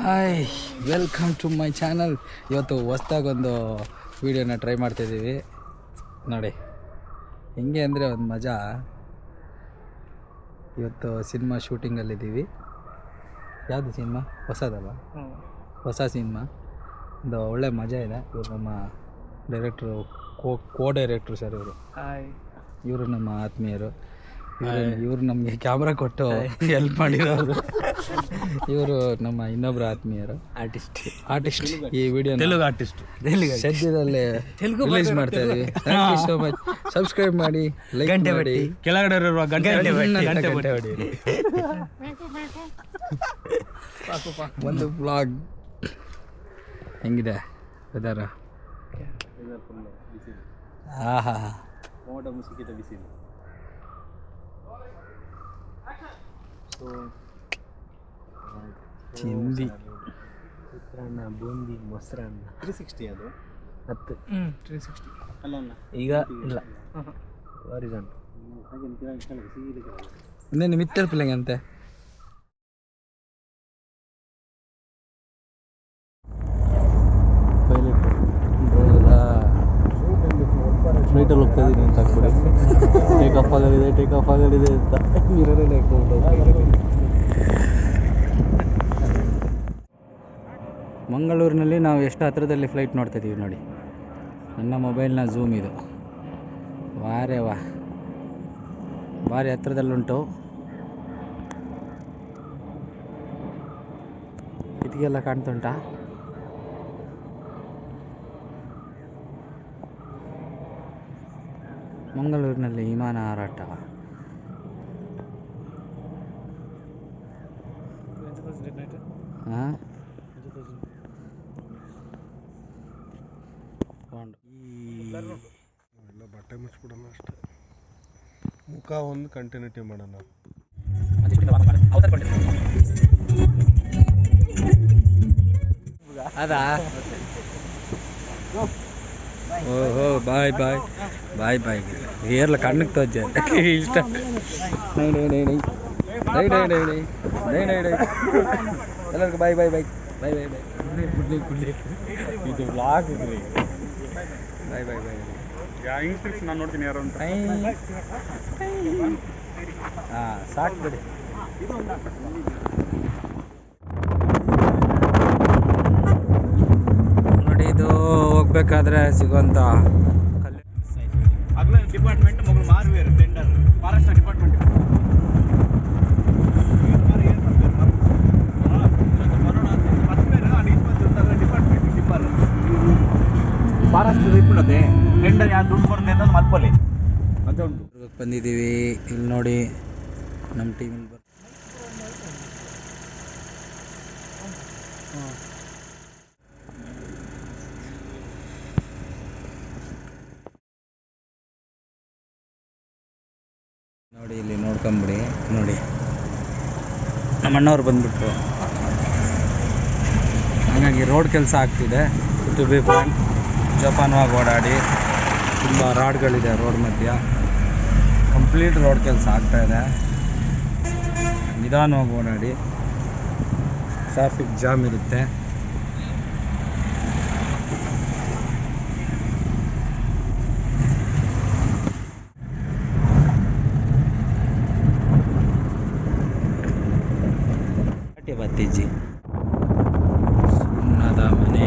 Hi, welcome to my channel. ಇವತ್ತು ಹೊಸ್ದಾಗೊಂದು ವೀಡಿಯೋನ ಟ್ರೈ ಮಾಡ್ತಾಯಿದ್ದೀವಿ ನೋಡಿ. ಹೆಂಗೆ ಅಂದರೆ ಒಂದು ಮಜಾ. ಇವತ್ತು ಸಿನಿಮಾ ಶೂಟಿಂಗಲ್ಲಿದ್ದೀವಿ. ಯಾವುದು ಸಿನಿಮಾ? ಹೊಸದಲ್ಲ, ಹೊಸ ಸಿನಿಮಾ. ಒಂದು ಒಳ್ಳೆ ಮಜಾ ಇದೆ. ಇವರು ನಮ್ಮ ಡೈರೆಕ್ಟ್ರು, ಕೋ ಡೈರೆಕ್ಟ್ರು ಸರ್ ಇವರು. ಇವರು ನಮ್ಮ ಆತ್ಮೀಯರು. ಇವರು ನಮಗೆ ಕ್ಯಾಮ್ರಾ ಕೊಟ್ಟು ಹೆಲ್ಪ್ ಮಾಡಿರೋರು. ಇವರು ನಮ್ಮ ಇನ್ನೊಬ್ಬರು ಆತ್ಮೀಯರು, ಆರ್ಟಿಸ್ಟ್. ಈ ವಿಡಿಯೋ ತೆಲುಗು ಆರ್ಟಿಸ್ಟ್ ಸದ್ಯದಲ್ಲೇ ರಿಲೀಸ್ ಮಾಡ್ತಾ ಇದೀವಿ. Thank you so much. Subscribe ಮಾಡಿ, ಲೈಕ್ ಮಾಡಿ, ಕೆಳಗಡೆ ಇರುವ ಗಂಟೆ ಹೊಡಿ. ಒಂದು ಬ್ಲಾಗ್ ಹೆಂಗಿದೆ ವೆದರ್? ಆಹಾ, ಮೋಡ ಮುಸುಕಿದ ಬಿಸಿಲು. ಚಿಂದಿ, ಚಿತ್ರಾನ್ನ, ಬೂಂದಿ, ಮೊಸರನ್ನ. 360 ಅದು 10 360 ಅಲ್ಲ ಈಗ ಇಲ್ಲ ಹಾರಿಜಾಂಟ್. ಇನ್ನೇನು ಮಿತ್ತಲ್ ಪ್ಲೇಂಗ್ ಅಂತೆ. ಫ್ಲೈಟಲ್ಲಿ ಹೋಗ್ತಾ ಇದ್ದೀನಿ ಅಂತ ಹಾಕ್ಬಿಡಿ. ಟೇಕ್ ಆಫ್ ಆಗಲಿದೆ ಅಂತ ಮಿರರಲ್ಲಿ ಹಾಕ್ಬಿಟ್ಟು. ಮಂಗಳೂರಿನಲ್ಲಿ ನಾವು ಎಷ್ಟು ಹತ್ತಿರದಲ್ಲಿ ಫ್ಲೈಟ್ ನೋಡ್ತಾಯಿದ್ದೀವಿ ನೋಡಿ. ನನ್ನ ಮೊಬೈಲ್ನ ಝೂಮ್ ಇದು. ಭಾರಿ ಹತ್ತಿರದಲ್ಲುಂಟು. ಇದಕ್ಕೆಲ್ಲ ಕಾಣ್ತುಂಟಾ? ಮಂಗಳೂರಿನಲ್ಲಿ ವಿಮಾನ ಹಾರಾಟ. ಹಾಂ, ಎಲ್ಲ ಬಟ್ಟೆ ಮುಚ್ಚಿಬಿಡೋಣ ಅಷ್ಟೇ. ಮುಖ ಒಂದು ಕಂಟಿನ್ಯೂಟಿ ಮಾಡೋಣ. ಅದಾ? ಓಹೋ, ಬಾಯ್ ಬಾಯ್ ಬಾಯ್ ಬಾಯ್. ಏರ್ಲ ಕಣ್ಣಿಗೆ ತೋಜೆ ಇಷ್ಟ. ಎಲ್ಲರಿಗೂ ಬಾಯ್ ಬಾಯ್ ಬಾಯ್ ಬಾಯ್ ಬಾಯ್ ಬಾಯ್. ಇದು ಬ್ಲಾಗ್ ಇದ್ರಿ. ಬಾಯ್ ಬಾಯ್ ಬಾಯ್. ಯಂಗ್ಸ್ಟರ್ಸ್ ನಾನು ನೋಡ್ತೀನಿ ಯಾರು ಅಂತ. ಹಾಂ, ಸಾಕು ಬಿಡಿ. ನೋಡಿ, ಇದು ಹೋಗ್ಬೇಕಾದ್ರೆ ಸಿಗೋಂಥ ಡಿಪಾರ್ಟ್ಮೆಂಟ್ ಮಗಳು ಮಾರುವೇರು ಟೆಂಡರ್ ಫಾರೆಸ್ಟ್ ಡಿಪಾರ್ಟ್ಮೆಂಟ್. ಫಾರೆಸ್ಟ್ ಇಟ್ಬಿಡೋದೆ ಟೆಂಡರ್ ಯಾರು ದುಡ್ಡು ಬರುತ್ತೆ ಅಂತ ಮಲ್ಪಲ್ಲಿ ಅಂತ ಉಂಟು. ಬಂದಿದ್ದೀವಿ. ಇಲ್ಲಿ ನೋಡಿ, ನಮ್ಮ ಟೀಮಿಂದ ನೋಡಿ. ಇಲ್ಲಿ ನೋಡ್ಕೊಂಬಿಡಿ. ನೋಡಿ, ನಮ್ಮ ಅಣ್ಣವ್ರು ಬಂದ್ಬಿಟ್ರು. ಹಾಗಾಗಿ ರೋಡ್ ಕೆಲಸ ಆಗ್ತಿದೆ. ಟು ಬಿ ಫ್ರಾಂಕ್, ಜೋಪಾನವಾಗಿ ಓಡಾಡಿ. ತುಂಬ ರಾಡ್ಗಳಿದೆ ರೋಡ್ ಮಧ್ಯ. ಕಂಪ್ಲೀಟ್ ರೋಡ್ ಕೆಲಸ ಆಗ್ತಾಯಿದೆ. ನಿಧಾನವಾಗಿ ಓಡಾಡಿ. ಟ್ರಾಫಿಕ್ ಜಾಮ್ ಇರುತ್ತೆ. ಬತ್ತಿಜ್ಜಿ ಸುಣ್ಣದ ಮನೆ.